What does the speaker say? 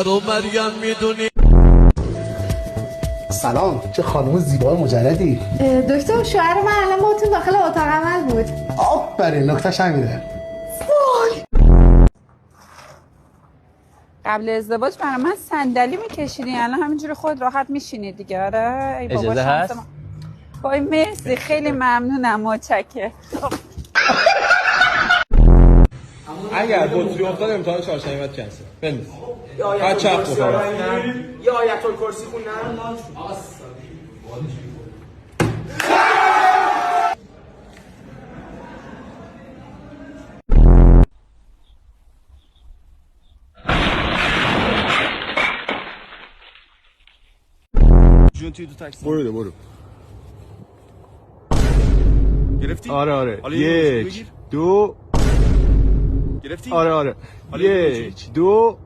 کوثر و مریم میدونی. سلام، چه خانم زیبا مجردی. دکتر شوهر من الان باهاتون داخل اتاق عمل بود. آفرین، نکتهش همینه. وای، قبل ازدواج برای من صندلی میکشیدی، الان همینجوری خود راحت میشینی دیگه. آره ای بابا، اجازه هست؟ وای مرسی، خیلی ممنونم، متشکرم. اگر بطری افتاد امتحان چهارشنبه بعد کنسل بنویس. بعد چپ بخوره. یا آیت الکرسی خوندن. جون توی تو تاکسی. برو گرفتی؟ آره حالا یک دو گرفتی؟ آره حالا 1 2